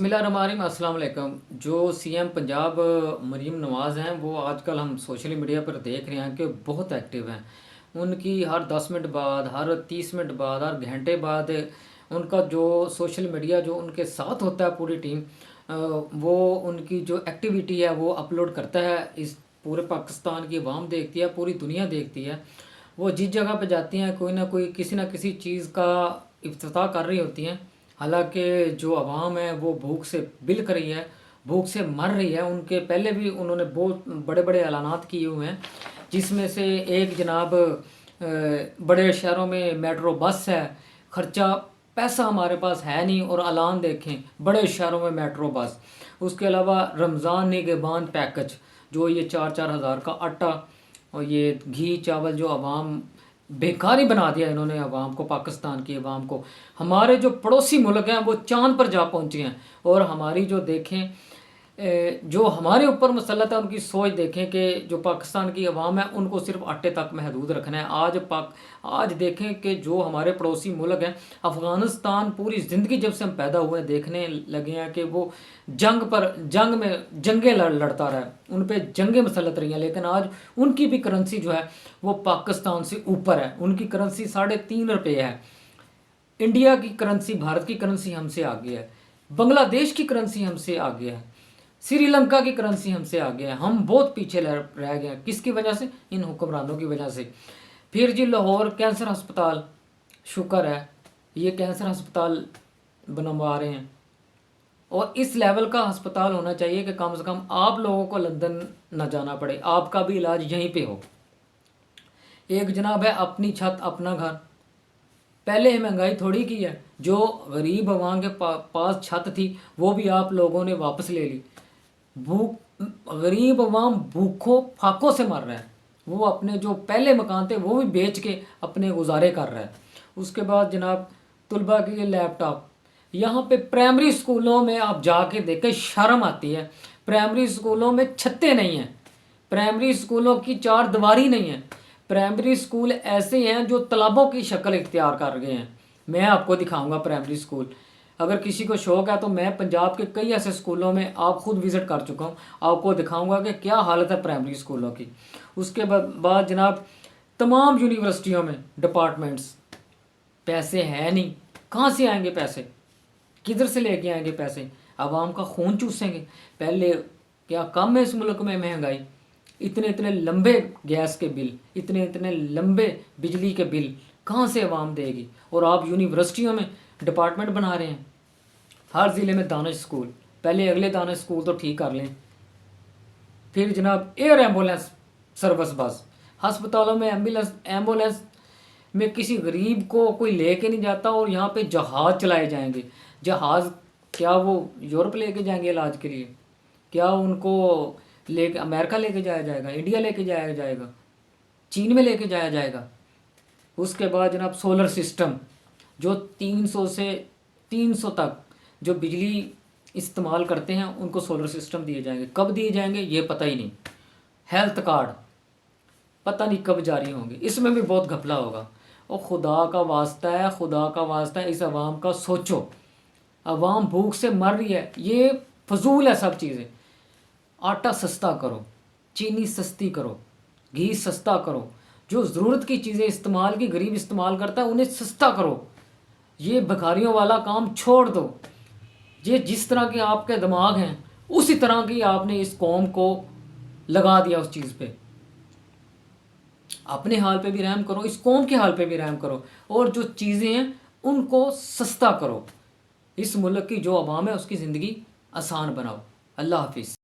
बिस्मिल्लाहिर्रहमानिर्रहीम। अस्सलाम वालेकुम। जो सीएम पंजाब मरीम नवाज़ हैं, वो आजकल हम सोशल मीडिया पर देख रहे हैं कि बहुत एक्टिव हैं। उनकी हर 10 मिनट बाद, हर 30 मिनट बाद, हर घंटे बाद उनका जो सोशल मीडिया जो उनके साथ होता है पूरी टीम, वो उनकी जो एक्टिविटी है वो अपलोड करता है। इस पूरे पाकिस्तान की आवाम देखती है, पूरी दुनिया देखती है। वो जिस जगह पे जाती हैं कोई ना कोई किसी ना किसी चीज़ का इफ्तिताह कर रही होती हैं। हालांकि जो आवाम है वो भूख से बिलख रही है, भूख से मर रही है। उनके पहले भी उन्होंने बहुत बड़े बड़े ऐलानात किए हुए हैं, जिसमें से एक जनाब बड़े शहरों में मेट्रो बस है। खर्चा पैसा हमारे पास है नहीं और ऐलान देखें बड़े शहरों में मेट्रो बस। उसके अलावा रमज़ान निगहबान पैकेज, जो ये 4-4 हज़ार का आटा और ये घी चावल, जो आवाम बेकारी बना दिया इन्होंने आवाम को, पाकिस्तान की आवाम को। हमारे जो पड़ोसी मुल्क हैं वो चांद पर जा पहुंचे हैं, और हमारी जो देखें जो हमारे ऊपर मुसल्लत है उनकी सोच देखें कि जो पाकिस्तान की आवाम है उनको सिर्फ आटे तक महदूद रखना है। आज देखें कि जो हमारे पड़ोसी मुल्क हैं, अफ़गानिस्तान, पूरी ज़िंदगी जब से हम पैदा हुए देखने लगे हैं कि वो जंगें लड़ता रहा है, उन पर जंगें मसलत रही हैं। लेकिन आज उनकी भी करेंसी जो है वो पाकिस्तान से ऊपर है। उनकी करेंसी 3.5 रुपये है। इंडिया की करेंसी, भारत की करेंसी हमसे आगे है। बांग्लादेश की करेंसी हमसे आगे है। श्रीलंका की करेंसी हमसे आगे है। हम बहुत पीछे रह गए हैं। किसकी वजह से? इन हुक्मरानों की वजह से। फिर जी लाहौर कैंसर अस्पताल, शुक्र है ये कैंसर अस्पताल बनवा रहे हैं, और इस लेवल का अस्पताल होना चाहिए कि कम से कम आप लोगों को लंदन न जाना पड़े, आपका भी इलाज यहीं पे हो। एक जनाब है अपनी छत अपना घर। पहले महंगाई थोड़ी की है, जो गरीब आवाम के पास छत थी वो भी आप लोगों ने वापस ले ली। गरीब अवाम भूखों फाकों से मर रहा है। वो अपने जो पहले मकान थे वो भी बेच के अपने गुजारे कर रहा है। उसके बाद जनाब तलबा के लिए लैपटॉप, यहाँ पे प्राइमरी स्कूलों में आप जाके देखें, शर्म आती है। प्राइमरी स्कूलों में छत्ते नहीं हैं, प्राइमरी स्कूलों की चार दीवारी नहीं है। प्राइमरी स्कूल ऐसे हैं जो तालाबों की शक्ल इख्तियार कर गए हैं। मैं आपको दिखाऊंगा प्राइमरी स्कूल, अगर किसी को शौक है तो मैं पंजाब के कई ऐसे स्कूलों में आप खुद विज़िट कर चुका हूँ, आपको दिखाऊंगा कि क्या हालत है प्राइमरी स्कूलों की। उसके बाद जनाब तमाम यूनिवर्सिटियों में डिपार्टमेंट्स, पैसे हैं नहीं, कहाँ से आएंगे पैसे? किधर से लेके आएंगे पैसे? आवाम का खून चूसेंगे? पहले क्या कम है इस मुल्क में महंगाई? इतने इतने लंबे गैस के बिल, इतने इतने लंबे बिजली के बिल कहाँ से आवाम देगी? और आप यूनिवर्सिटियों में डिपार्टमेंट बना रहे हैं। हर ज़िले में दानिश स्कूल, पहले अगले दानिश स्कूल तो ठीक कर लें। फिर जनाब एयर एम्बुलेंस सर्विस बस, अस्पतालों में एम्बुलेंस में किसी गरीब को कोई लेके नहीं जाता, और यहाँ पे जहाज़ चलाए जाएंगे। जहाज़ क्या वो यूरोप लेके जाएंगे इलाज के लिए? क्या उनको लेके अमेरिका लेके जाया जाएगा, इंडिया लेके जाया जाएगा, चीन में लेके जाया जाएगा? उसके बाद जनाब सोलर सिस्टम, जो 300 से 300 तक जो बिजली इस्तेमाल करते हैं उनको सोलर सिस्टम दिए जाएंगे। कब दिए जाएंगे ये पता ही नहीं। हेल्थ कार्ड पता नहीं कब जारी होंगे, इसमें भी बहुत घपला होगा। और खुदा का वास्ता है, खुदा का वास्ता है, इस आवाम का सोचो। आवाम भूख से मर रही है, ये फजूल है सब चीज़ें। आटा सस्ता करो, चीनी सस्ती करो, घी सस्ता करो। जो ज़रूरत की चीज़ें इस्तेमाल की गरीब इस्तेमाल करता है उन्हें सस्ता करो। ये भिखारियों वाला काम छोड़ दो। ये जिस तरह के आपके दिमाग हैं उसी तरह की आपने इस कौम को लगा दिया उस चीज़ पे। अपने हाल पे भी रहम करो, इस कौम के हाल पे भी रहम करो, और जो चीज़ें हैं उनको सस्ता करो। इस मुल्क की जो आवाम है उसकी ज़िंदगी आसान बनाओ। अल्लाह हाफिज़।